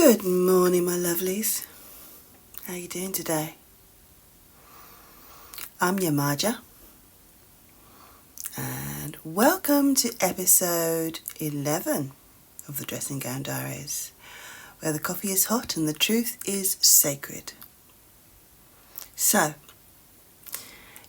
Good morning, my lovelies. How you doing today? I'm Yamaja, and welcome to episode 11 of the Dressing Gown Diaries, where the coffee is hot and the truth is sacred. So,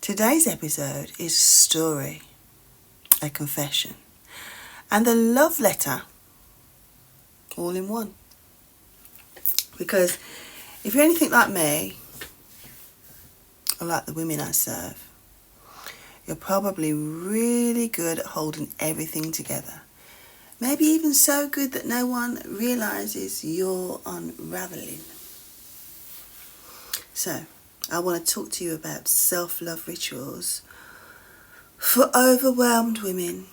today's episode is a story, a confession, and a love letter all in one. Because if you're anything like me, or like the women I serve, you're probably really good at holding everything together. Maybe even so good that no one realises you're unravelling. So, I want to talk to you about self-love rituals for overwhelmed women.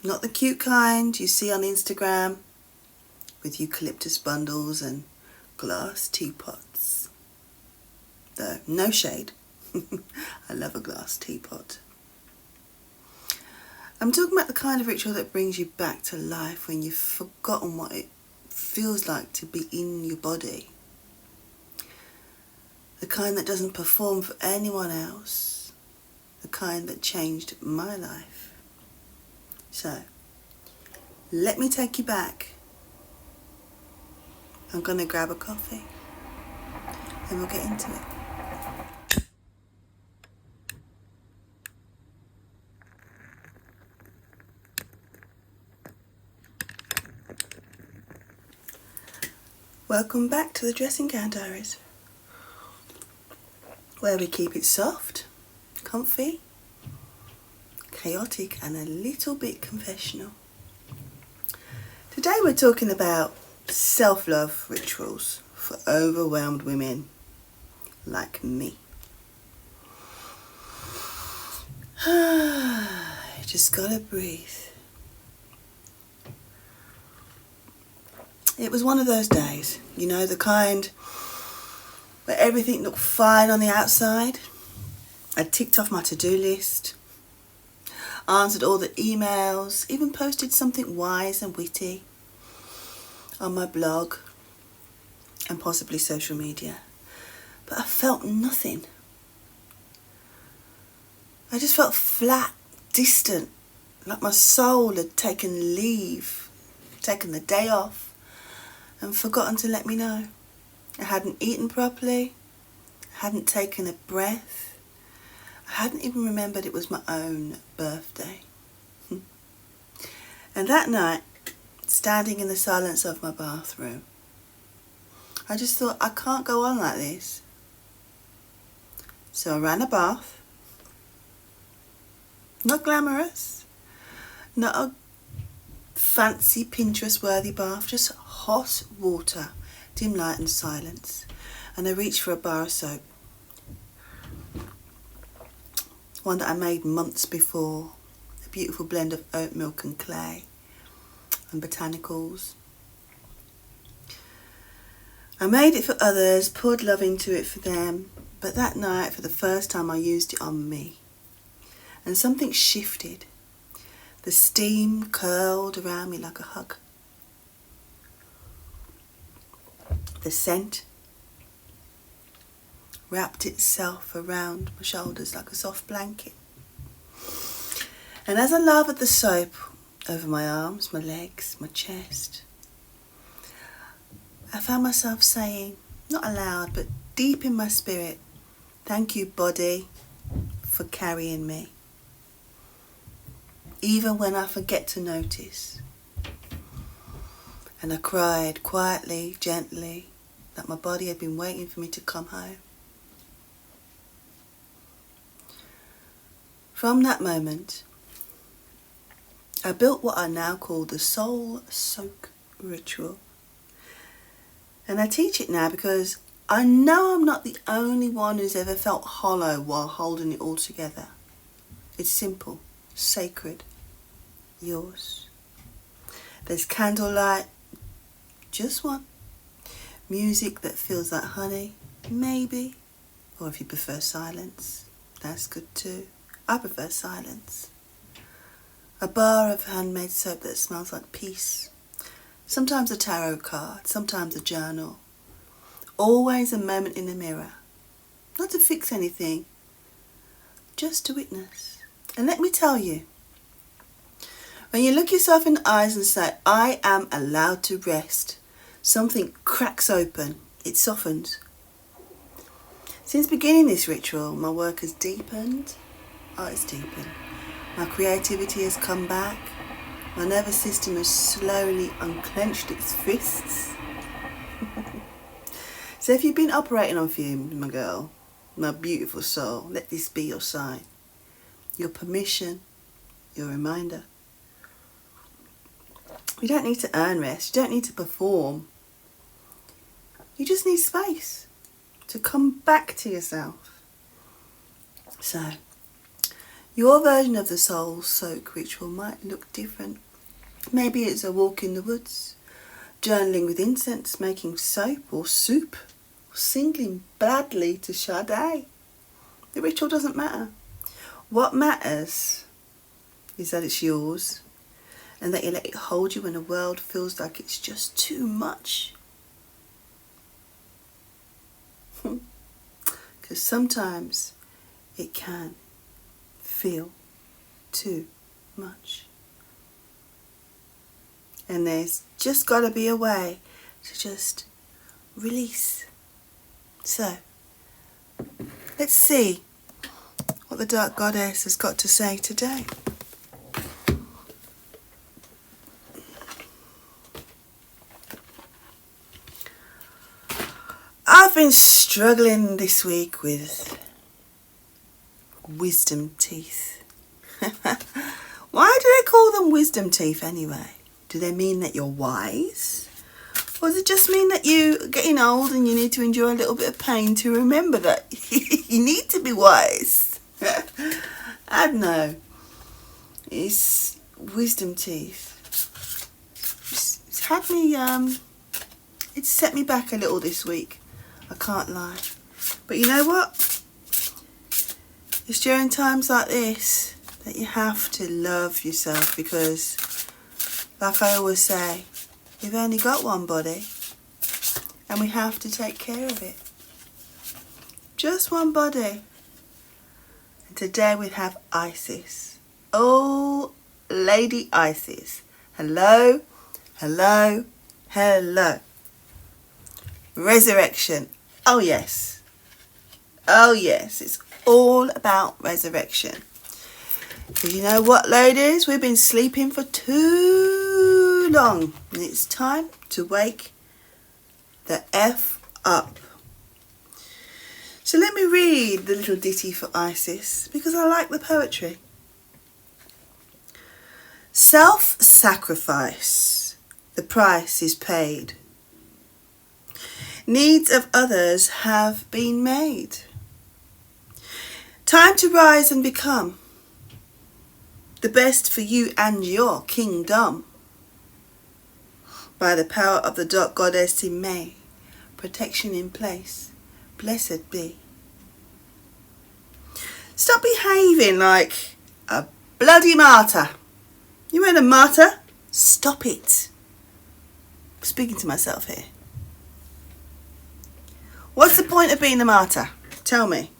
Not the cute kind you see on Instagram with eucalyptus bundles and glass teapots. Though, no shade. I love a glass teapot. I'm talking about the kind of ritual that brings you back to life when you've forgotten what it feels like to be in your body. The kind that doesn't perform for anyone else. The kind that changed my life. So, let me take you back. I'm going to grab a coffee and we'll get into it. Welcome back to the Dressing Gown Diaries, where we keep it soft, comfy, chaotic and a little bit confessional. Today we're talking about self-love rituals for overwhelmed women like me. Just gotta breathe. It was one of those days, you know, the kind where everything looked fine on the outside. I ticked off my to-do list, answered all the emails, even posted something wise and witty on my blog and possibly social media. But I felt nothing. I just felt flat, distant, like my soul had taken leave, taken the day off and forgotten to let me know. I hadn't eaten properly, I hadn't taken a breath, I hadn't even remembered it was my own birthday. And that night, standing in the silence of my bathroom, I just thought, I can't go on like this. So I ran a bath. Not glamorous, not a fancy Pinterest worthy bath, just hot water, dim light and silence. And I reached for a bar of soap, one that I made months before, a beautiful blend of oat milk and clay and botanicals. I made it for others, poured love into it for them, but that night, for the first time, I used it on me. And something shifted. The steam curled around me like a hug. The scent wrapped itself around my shoulders like a soft blanket. And as I lathered the soap over my arms, my legs, my chest, I found myself saying, not aloud, but deep in my spirit, thank you, body, for carrying me. Even when I forget to notice. And I cried quietly, gently, that my body had been waiting for me to come home. From that moment, I built what I now call the Soul Soak Ritual. And I teach it now because I know I'm not the only one who's ever felt hollow while holding it all together. It's simple, sacred, yours. There's candlelight, just one. Music that feels like honey, maybe. Or if you prefer silence, that's good too. I prefer silence. A bar of handmade soap that smells like peace. sometimes a tarot card, sometimes a journal. Always a moment in the mirror. Not to fix anything, just to witness. And let me tell you, when you look yourself in the eyes and say, I am allowed to rest, something cracks open, it softens. Since beginning this ritual, my work has deepened. Oh, it's deepened. My creativity has come back. My nervous system has slowly unclenched its fists. So if you've been operating on fumes, my girl, my beautiful soul, let this be your sign. Your permission, your reminder. You don't need to earn rest. You don't need to perform. You just need space to come back to yourself. So, your version of the soul soak ritual might look different. Maybe it's a walk in the woods, journaling with incense, making soap or soup, or singing badly to Sade. The ritual doesn't matter. What matters is that it's yours and that you let it hold you when the world feels like it's just too much. Because sometimes it can feel too much. And there's just got to be a way to just release. So, let's see what the Dark Goddess has got to say today. I've been struggling this week with wisdom teeth. Why do they call them wisdom teeth anyway? Do they mean that you're wise? Or does it just mean that you're getting old and you need to enjoy a little bit of pain to remember that you need to be wise? I don't know. It's wisdom teeth. It's had me, it's set me back a little this week. I can't lie. But you know what? It's during times like this that you have to love yourself because, like I always say, you've only got one body and we have to take care of it. Just one body. And today we have Isis. Oh, Lady Isis. Hello, hello, hello. Resurrection. Oh yes. Oh yes. It's all about resurrection. Because you know what, ladies? We've been sleeping for too long. And it's time to wake the F up. So let me read the little ditty for Isis because I like the poetry. Self-sacrifice. The price is paid. Needs of others have been made. Time to rise and become the best for you and your kingdom. By the power of the Dark Goddess in May, protection in place, blessed be. Stop behaving like a bloody martyr. You ain't a martyr? Stop it. I'm speaking to myself here. What's the point of being a martyr? Tell me.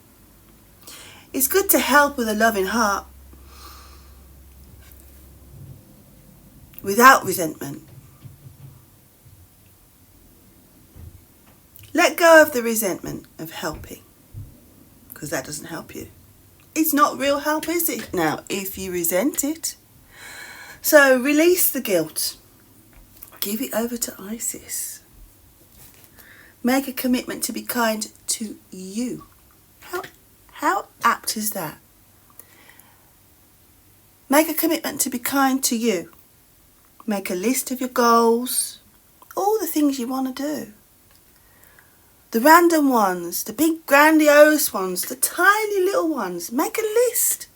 It's good to help with a loving heart. Without resentment. Let go of the resentment of helping. Because that doesn't help you. It's not real help, is it? Now, if you resent it. So release the guilt. Give it over to Isis. Make a commitment to be kind to you. How apt is that? Make a commitment to be kind to you. Make a list of your goals, all the things you want to do. The random ones, the big grandiose ones, the tiny little ones. Make a list.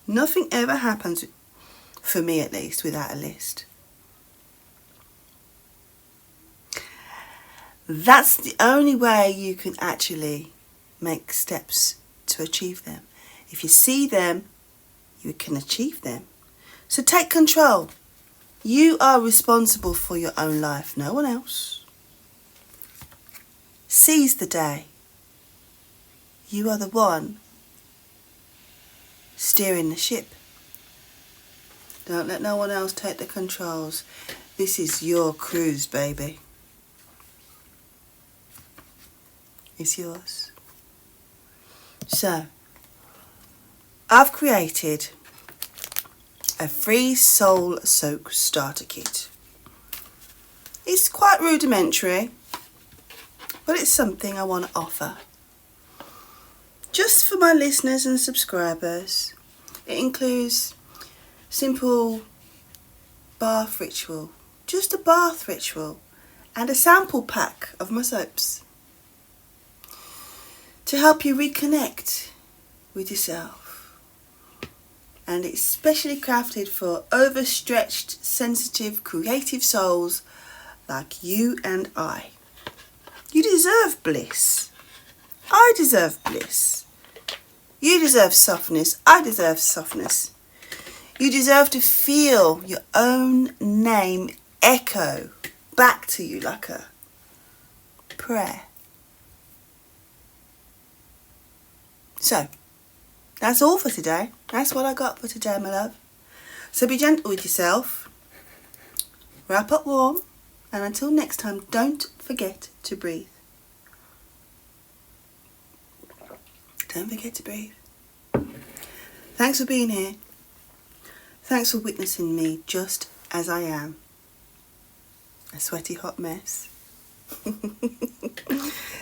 Nothing ever happens, for me at least, without a list. That's the only way you can actually make steps to achieve them. If you see them, you can achieve them. So take control. You are responsible for your own life, no one else. Seize the day. You are the one steering the ship. Don't let no one else take the controls. This is your cruise, baby. It's yours. So, I've created a free soul soak starter kit. It's quite rudimentary, but it's something I want to offer. Just for my listeners and subscribers. It includes simple bath ritual, just a bath ritual, and a sample pack of my soaps to help you reconnect with yourself. And it's specially crafted for overstretched, sensitive, creative souls like you and I. You deserve bliss. I deserve bliss. You deserve softness. I deserve softness. You deserve to feel your own name echo back to you like a prayer. So, that's all for today. That's what I got for today, my love. So be gentle with yourself. Wrap up warm. And until next time, don't forget to breathe. Don't forget to breathe. Thanks for being here. Thanks for witnessing me just as I am. A sweaty hot mess.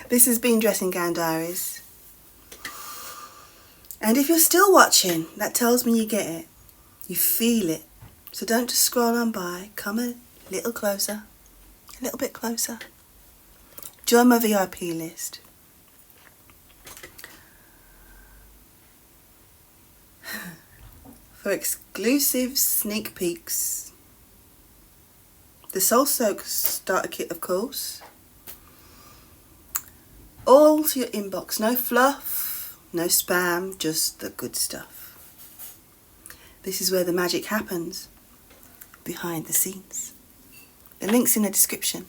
This has been Dressing Gown Diaries. And if you're still watching, that tells me you get it. You feel it. So don't just scroll on by. Come a little closer. A little bit closer. Join my VIP list. For exclusive sneak peeks. The Soul Soak starter kit, of course. All to your inbox. No fluff, no spam, just the good stuff. This is where the magic happens. Behind the scenes. The link's in the description.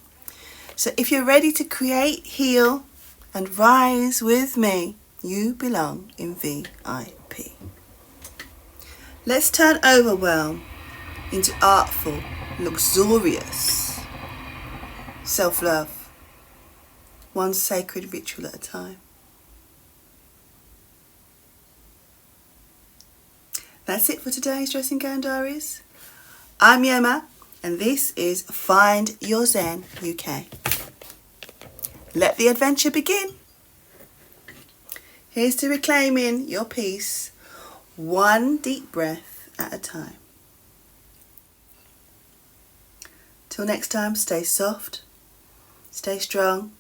So if you're ready to create, heal, and rise with me, you belong in VIP. Let's turn overwhelm into artful, luxurious self-love, one sacred ritual at a time. That's it for today's Dressing Gown Diaries. I'm Yoma, and this is Find Your Zen UK. Let the adventure begin. Here's to reclaiming your peace, one deep breath at a time. Till next time, stay soft, stay strong,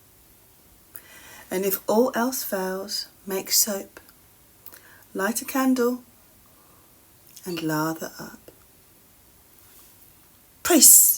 and if all else fails, make soap, light a candle, and lather up. Peace!